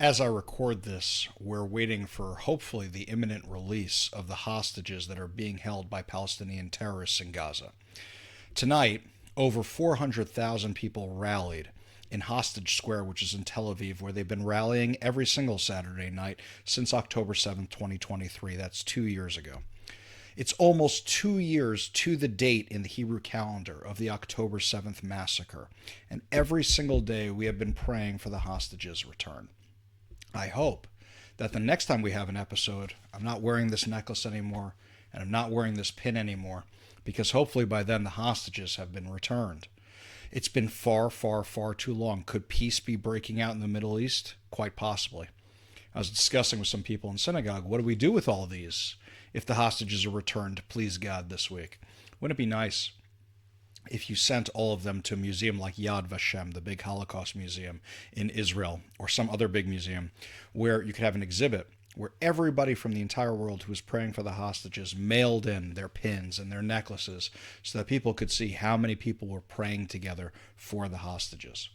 As I record this, we're waiting for hopefully the imminent release of the hostages that are being held by Palestinian terrorists in Gaza. Tonight, over 400,000 people rallied in Hostage Square, which is in Tel Aviv, where they've been rallying every single Saturday night since October 7th, 2023. That's 2 years ago. It's almost 2 years to the date in the Hebrew calendar of the October 7th massacre, and every single day we have been praying for the hostages' return. I hope that the next time we have an episode, I'm not wearing this necklace anymore, and I'm not wearing this pin anymore, because hopefully by then the hostages have been returned. It's been far, far, far too long. Could peace be breaking out in the Middle East? Quite possibly. I was discussing with some people in synagogue, what do we do with all of these if the hostages are returned, please God, this week? Wouldn't it be nice if you sent all of them to a museum like Yad Vashem, the big Holocaust museum in Israel, or some other big museum, where you could have an exhibit where everybody from the entire world who was praying for the hostages mailed in their pins and their necklaces so that people could see how many people were praying together for the hostages.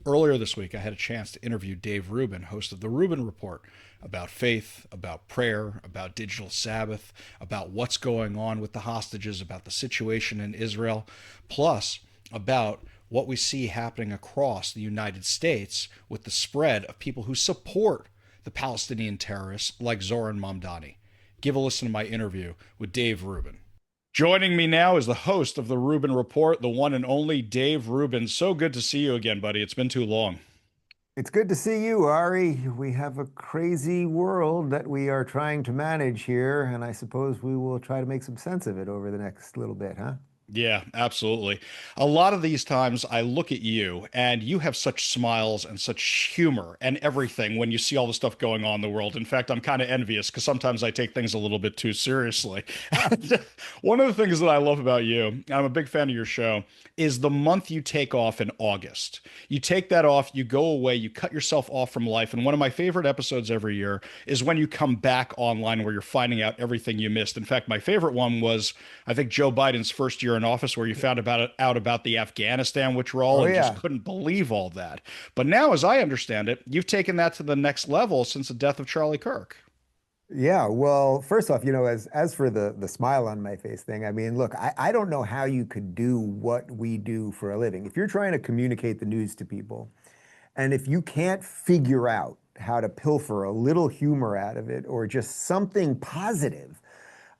Earlier this week, I had a chance to interview Dave Rubin, host of the Rubin Report, about faith, about prayer, about digital Sabbath, about what's going on with the hostages, about the situation in Israel, plus about what we see happening across the United States with the spread of people who support the Palestinian terrorists like Zoran Mamdani. Give a listen to my interview with Dave Rubin. Joining me now is the host of the Rubin Report, the one and only Dave Rubin. So good to see you again, buddy. It's been too long. It's good to see you, Ari. We have a crazy world that we are trying to manage here, and I suppose we will try to make some sense of it over the next little bit, huh? Yeah, absolutely. A lot of these times I look at you and you have such smiles and such humor and everything when you see all the stuff going on in the world. In fact, I'm kind of envious because sometimes I take things a little bit too seriously. One of the things that I love about you, I'm a big fan of your show, is the month you take off in August. You take that off, you go away, you cut yourself off from life. And one of my favorite episodes every year is when you come back online where you're finding out everything you missed. In fact, my favorite one was, I think, Joe Biden's first year in office, where you found out about the Afghanistan withdrawal Oh, and just yeah. couldn't believe all that. But now, as I understand it, you've taken that to the next level since the death of Charlie Kirk. Yeah, well, first off, as for the smile on my face thing, I mean, look, I don't know how you could do what we do for a living. If you're trying to communicate the news to people, and if you can't figure out how to pilfer a little humor out of it or just something positive,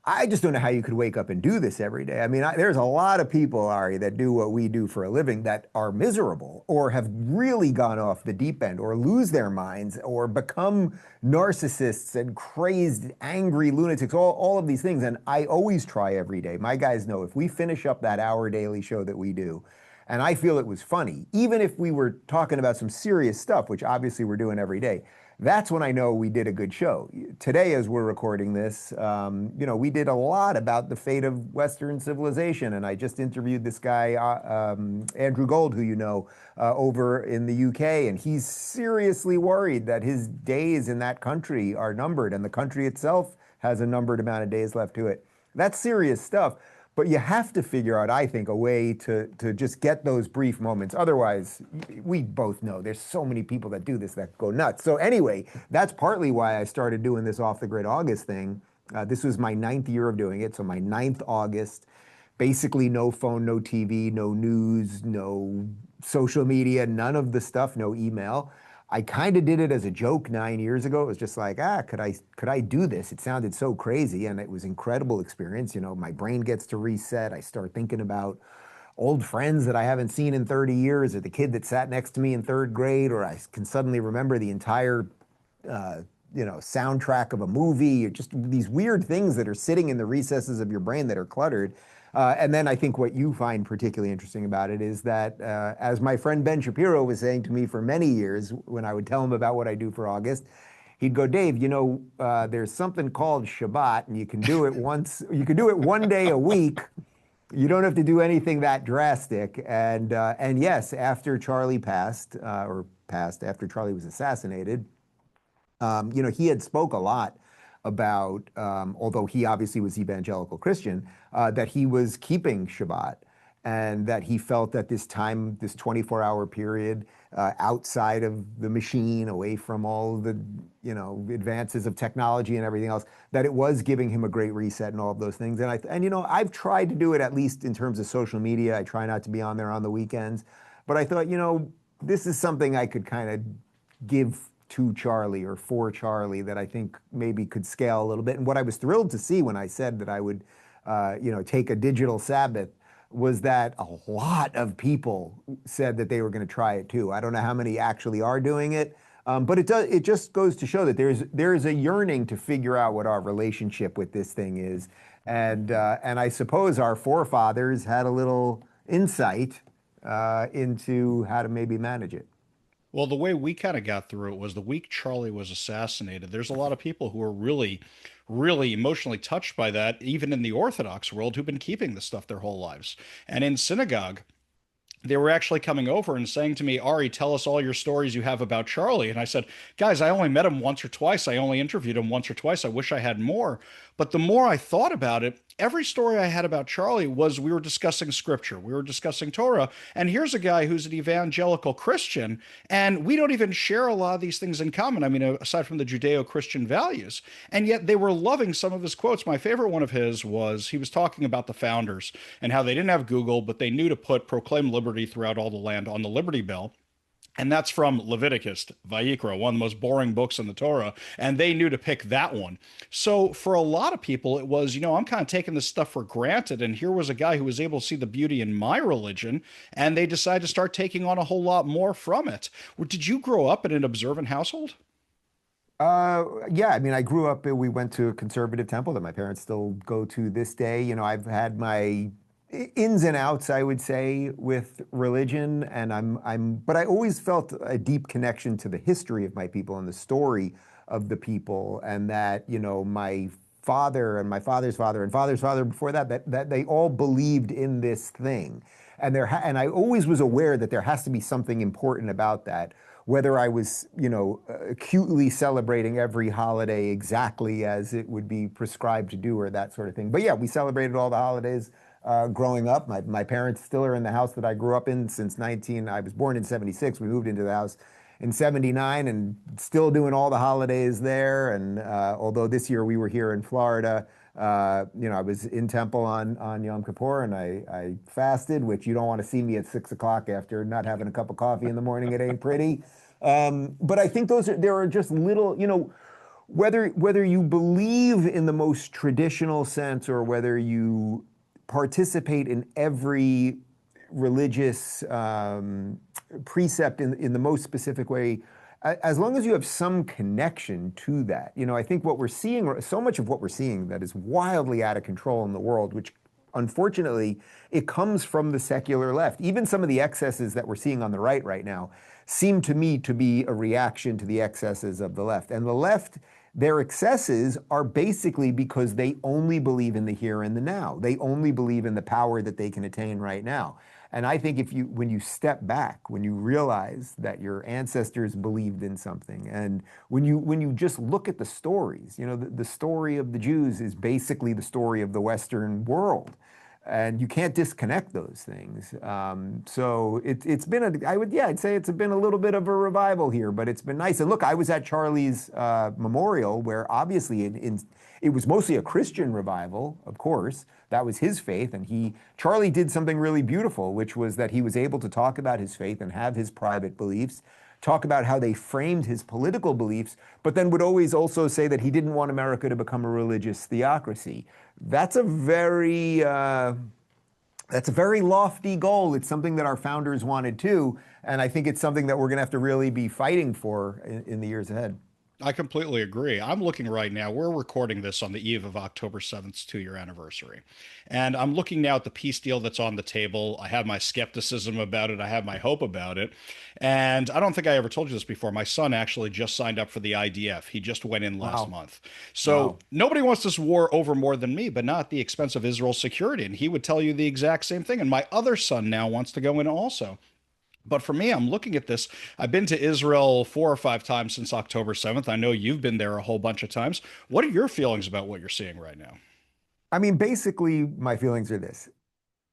I just don't know how you could wake up and do this every day. I mean, there's a lot of people, Ari, that do what we do for a living that are miserable or have really gone off the deep end or lose their minds or become narcissists and crazed, angry lunatics, all of these things. And I always try every day. My guys know if we finish up that hour daily show that we do, and I feel it was funny, even if we were talking about some serious stuff, which obviously we're doing every day, that's when I know we did a good show. Today, as we're recording this, we did a lot about the fate of Western civilization, and I just interviewed this guy, Andrew Gold, who over in the UK, and he's seriously worried that his days in that country are numbered, and the country itself has a numbered amount of days left to it. That's serious stuff. But you have to figure out, I think, a way to just get those brief moments. Otherwise, we both know there's so many people that do this that go nuts. So anyway, that's partly why I started doing this Off the Grid August thing. This was my 9th year of doing it. So my 9th August, basically no phone, no TV, no news, no social media, none of the stuff, no email. I kind of did it as a joke 9 years ago. It was just like, could I do this? It sounded so crazy, and it was an incredible experience. My brain gets to reset. I start thinking about old friends that I haven't seen in 30 years, or the kid that sat next to me in 3rd grade, or I can suddenly remember the entire, soundtrack of a movie, or just these weird things that are sitting in the recesses of your brain that are cluttered. And then I think what you find particularly interesting about it is that, as my friend Ben Shapiro was saying to me for many years, when I would tell him about what I do for August, he'd go, Dave, there's something called Shabbat, and you can do it one day a week. You don't have to do anything that drastic. And yes, after Charlie after Charlie was assassinated, he had spoke a lot about, although he obviously was evangelical Christian, that he was keeping Shabbat. and that he felt that this time, this 24-hour period, outside of the machine, away from all the, advances of technology and everything else, that it was giving him a great reset and all of those things. I've tried to do it, at least in terms of social media. I try not to be on there on the weekends, but I thought, this is something I could kind of give to Charlie or for Charlie that I think maybe could scale a little bit. And what I was thrilled to see when I said that I would, take a digital Sabbath, was that a lot of people said that they were going to try it too. I don't know how many actually are doing it, but it just goes to show that there's a yearning to figure out what our relationship with this thing is, and I suppose our forefathers had a little insight into how to maybe manage it. Well, the way we kind of got through it was the week Charlie was assassinated. There's a lot of people who are really, really emotionally touched by that, even in the Orthodox world, who've been keeping this stuff their whole lives. And in synagogue, they were actually coming over and saying to me, Ari, tell us all your stories you have about Charlie. And I said, guys, I only met him once or twice. I only interviewed him once or twice. I wish I had more. But the more I thought about it, every story I had about Charlie was we were discussing scripture, we were discussing Torah. And here's a guy who's an evangelical Christian, and we don't even share a lot of these things in common. I mean, aside from the Judeo Christian values. And yet they were loving some of his quotes. My favorite one of his was he was talking about the founders and how they didn't have Google, but they knew to put proclaim liberty throughout all the land on the Liberty Bell. And that's from Leviticus, Vayikra, one of the most boring books in the Torah. And they knew to pick that one. So for a lot of people, it was, I'm kind of taking this stuff for granted. And here was a guy who was able to see the beauty in my religion. And they decided to start taking on a whole lot more from it. Did you grow up in an observant household? Yeah, I mean, I grew up, we went to a conservative temple that my parents still go to this day. I've had my ins and outs, I would say, with religion, and but I always felt a deep connection to the history of my people and the story of the people, and that, my father and my father's father and father's father before that they all believed in this thing. And I always was aware that there has to be something important about that, whether I was, acutely celebrating every holiday exactly as it would be prescribed to do or that sort of thing. But yeah, we celebrated all the holidays growing up. My parents still are in the house that I grew up in since I was born in 76. We moved into the house in 79 and still doing all the holidays there. And although this year we were here in Florida, I was in temple on Yom Kippur, and I fasted, which you don't want to see me at 6 o'clock after not having a cup of coffee in the morning. It ain't pretty. But I think there are just little, whether you believe in the most traditional sense or whether you participate in every religious precept in the most specific way, as long as you have some connection to that. I think what we're seeing, so much of what we're seeing that is wildly out of control in the world, which unfortunately it comes from the secular left. Even some of the excesses that we're seeing on the right now seem to me to be a reaction to the excesses of the left. And the left, their excesses are basically because they only believe in the here and the now. They only believe in the power that they can attain right now. And I think when you step back, when you realize that your ancestors believed in something, and when you just look at the stories, the story of the Jews is basically the story of the Western world, and you can't disconnect those things. So it's been I'd say it's been a little bit of a revival here, but it's been nice. And look, I was at Charlie's memorial, where obviously it was mostly a Christian revival, of course. That was his faith, and Charlie did something really beautiful, which was that he was able to talk about his faith and have his private beliefs, talk about how they framed his political beliefs, but then would always also say that he didn't want America to become a religious theocracy. That's a very lofty goal. It's something that our founders wanted too, and I think it's something that we're going to have to really be fighting for in the years ahead. I completely agree. I'm looking right now. We're recording this on the eve of October 7th, 2 year anniversary. And I'm looking now at the peace deal that's on the table. I have my skepticism about it. I have my hope about it. And I don't think I ever told you this before. My son actually just signed up for the IDF. He just went in last Wow. month. So Wow. nobody wants this war over more than me, but not at the expense of Israel's security. And he would tell you the exact same thing. And my other son now wants to go in also. But for me, I'm looking at this. I've been to Israel 4 or 5 times since October 7th. I know you've been there a whole bunch of times. What are your feelings about what you're seeing right now? I mean, basically, my feelings are this.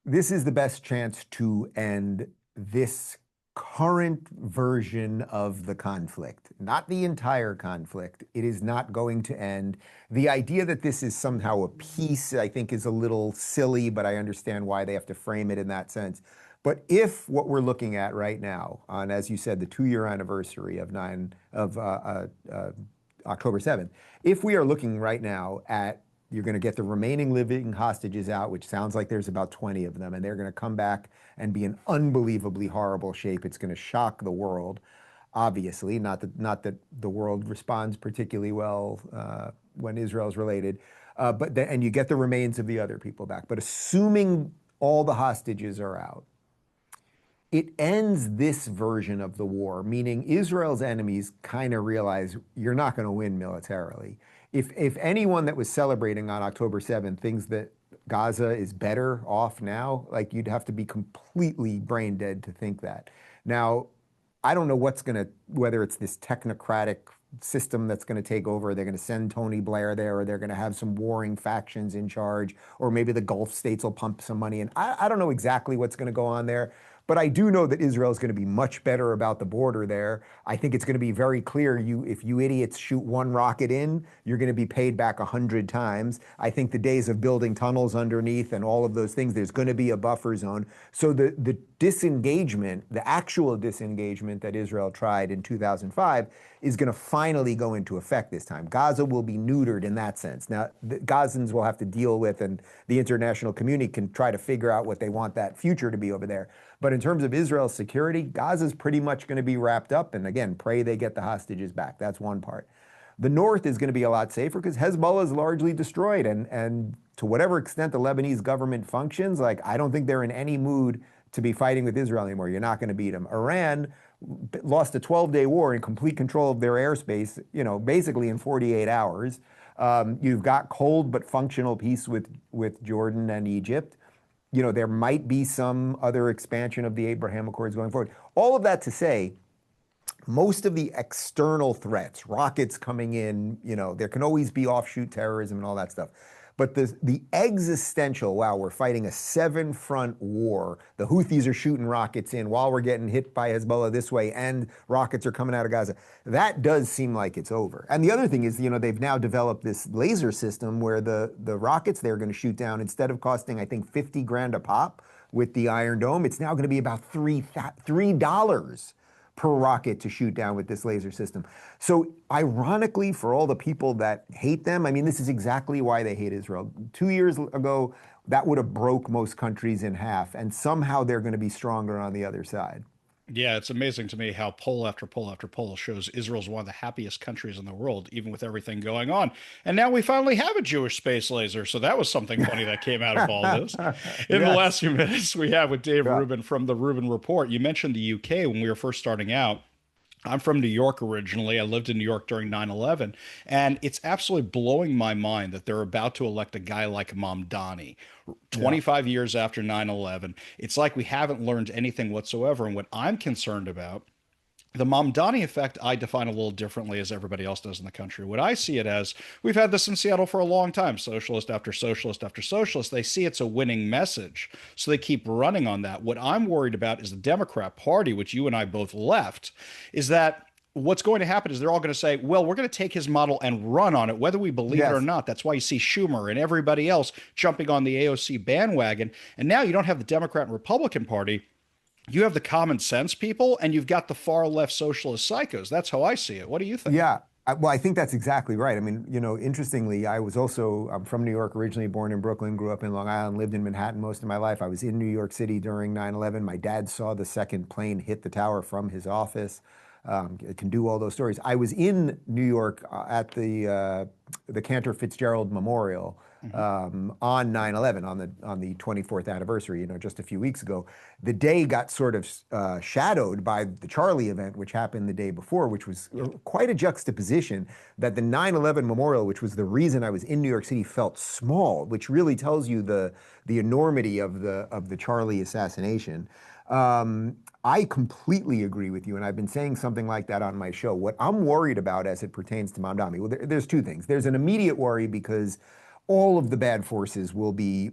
This is the best chance to end this current version of the conflict, not the entire conflict. It is not going to end. The idea that this is somehow a peace, I think, is a little silly, but I understand why they have to frame it in that sense. But if what we're looking at right now, on, as you said, the 2-year anniversary of October 7th, if we are looking right now at, you're going to get the remaining living hostages out, which sounds like there's about 20 of them, and they're going to come back and be in unbelievably horrible shape. It's going to shock the world, obviously. Not that the world responds particularly well when Israel's related, and you get the remains of the other people back. But assuming all the hostages are out, it ends this version of the war, meaning Israel's enemies kind of realize you're not going to win militarily. If anyone that was celebrating on October 7th thinks that Gaza is better off now, like you'd have to be completely brain dead to think that. Now, I don't know whether it's this technocratic system that's going to take over. They're going to send Tony Blair there, or they're going to have some warring factions in charge, or maybe the Gulf states will pump some money in. I don't know exactly what's going to go on there. But I do know that Israel is going to be much better about the border there. I think it's going to be very clear. If you idiots shoot one rocket in, you're going to be paid back 100 times. I think the days of building tunnels underneath and all of those things, there's going to be a buffer zone. So the disengagement, the actual disengagement that Israel tried in 2005 is going to finally go into effect this time. Gaza will be neutered in that sense. Now, the Gazans will have to deal with, and the international community can try to figure out what they want that future to be over there. But in terms of Israel's security, Gaza's pretty much going to be wrapped up. And again, pray they get the hostages back. That's one part. The north is going to be a lot safer because Hezbollah is largely destroyed. And to whatever extent the Lebanese government functions, like I don't think they're in any mood to be fighting with Israel anymore. You're not going to beat them. Iran lost a 12-day war in complete control of their airspace, basically in 48 hours. You've got cold but functional peace with Jordan and Egypt. There might be some other expansion of the Abraham Accords going forward. All of that to say, most of the external threats, rockets coming in, there can always be offshoot terrorism and all that stuff. But the existential, wow, we're fighting a 7-front war. The Houthis are shooting rockets in while we're getting hit by Hezbollah this way, and rockets are coming out of Gaza. That does seem like it's over. And the other thing is, they've now developed this laser system where the rockets they're going to shoot down, instead of costing, I think, 50 grand a pop with the Iron Dome, it's now going to be about $3 per rocket to shoot down with this laser system. So ironically, for all the people that hate them, I mean, this is exactly why they hate Israel. 2 years ago, that would have broke most countries in half, and somehow they're going to be stronger on the other side. Yeah, it's amazing to me how poll after poll after poll shows Israel's one of the happiest countries in the world, even with everything going on. And now we finally have a Jewish space laser. So that was something funny that came out of all this. In the Yes. last few minutes we have with Dave Yeah. Rubin from the Rubin Report. You mentioned the UK when we were first starting out. I'm from New York originally. I lived in New York during 9/11, and it's absolutely blowing my mind that they're about to elect a guy like Mamdani Yeah. 25 years after 9/11. It's like we haven't learned anything whatsoever. And what I'm concerned about, the Mamdani effect, I define a little differently as everybody else does in the country. What I see it as, we've had this in Seattle for a long time, socialist after socialist after socialist. They see it's a winning message, so they keep running on that. What I'm worried about is the Democrat Party, which you and I both left, is that what's going to happen is they're all going to say, well, we're going to take his model and run on it, whether we believe it or Yes. not. That's why you see Schumer and everybody else jumping on the AOC bandwagon. And now you don't have the Democrat and Republican Party. You have the common sense people, and you've got the far left socialist psychos. That's how I see it. What do you think? Yeah. Well, I think that's exactly right. I mean, interestingly, I'm from New York, originally born in Brooklyn, grew up in Long Island, lived in Manhattan most of my life. I was in New York City during 9/11. My dad saw the second plane hit the tower from his office. It can do all those stories. I was in New York at the Cantor Fitzgerald Memorial Hmm. on 9/11, on the 24th anniversary, just a few weeks ago. The day got sort of shadowed by the Charlie event, which happened the day before, which was Yep. quite a juxtaposition that the 9/11 memorial, which was the reason I was in New York City, felt small, which really tells you the enormity of the Charlie assassination. I completely agree with you, and I've been saying something like that on my show. What I'm worried about as it pertains to Mamdani, well, there's two things. There's an immediate worry because all of the bad forces will be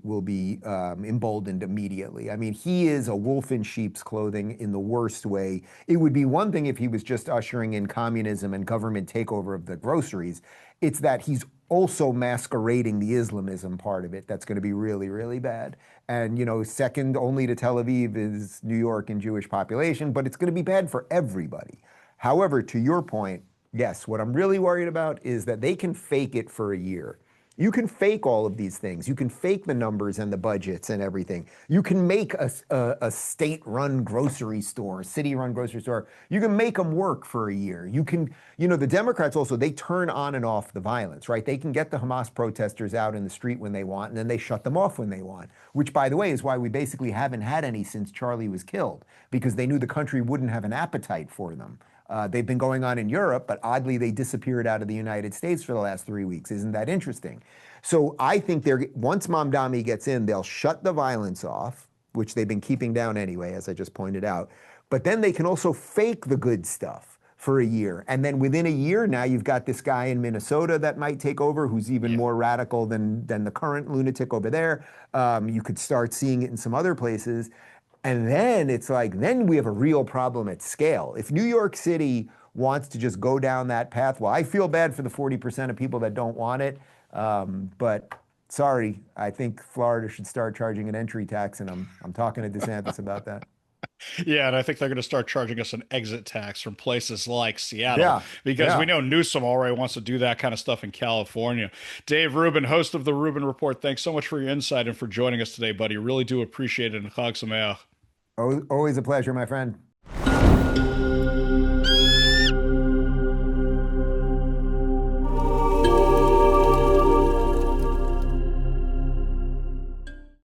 emboldened immediately. I mean, he is a wolf in sheep's clothing in the worst way. It would be one thing if he was just ushering in communism and government takeover of the groceries. It's that he's also masquerading the Islamism part of it that's going to be really, really bad. And, second only to Tel Aviv is New York and Jewish population, but it's going to be bad for everybody. However, to your point, yes, what I'm really worried about is that they can fake it for a year. You can fake all of these things. You can fake the numbers and the budgets and everything. You can make a state-run grocery store, city-run grocery store. You can make them work for a year. The Democrats also, they turn on and off the violence, right? They can get the Hamas protesters out in the street when they want, and then they shut them off when they want, which, by the way, is why we basically haven't had any since Charlie was killed, because they knew the country wouldn't have an appetite for them. They've been going on in Europe, but oddly, they disappeared out of the United States for the last 3 weeks. Isn't that interesting? So I think once Mamdani gets in, they'll shut the violence off, which they've been keeping down anyway, as I just pointed out. But then they can also fake the good stuff for a year. And then within a year, now you've got this guy in Minnesota that might take over, who's even more radical than the current lunatic over there. You could start seeing it in some other places. And then it's like, then we have a real problem at scale. If New York City wants to just go down that path, well, I feel bad for the 40% of people that don't want it. But sorry, I think Florida should start charging an entry tax, and I'm talking to DeSantis about that. Yeah, and I think they're going to start charging us an exit tax from places like Seattle Yeah, because we yeah. know Newsom already wants to do that kind of stuff in California. Dave Rubin, host of the Rubin Report, thanks so much for your insight and for joining us today, buddy. Really do appreciate it. And Chag Sameach. Always a pleasure, my friend.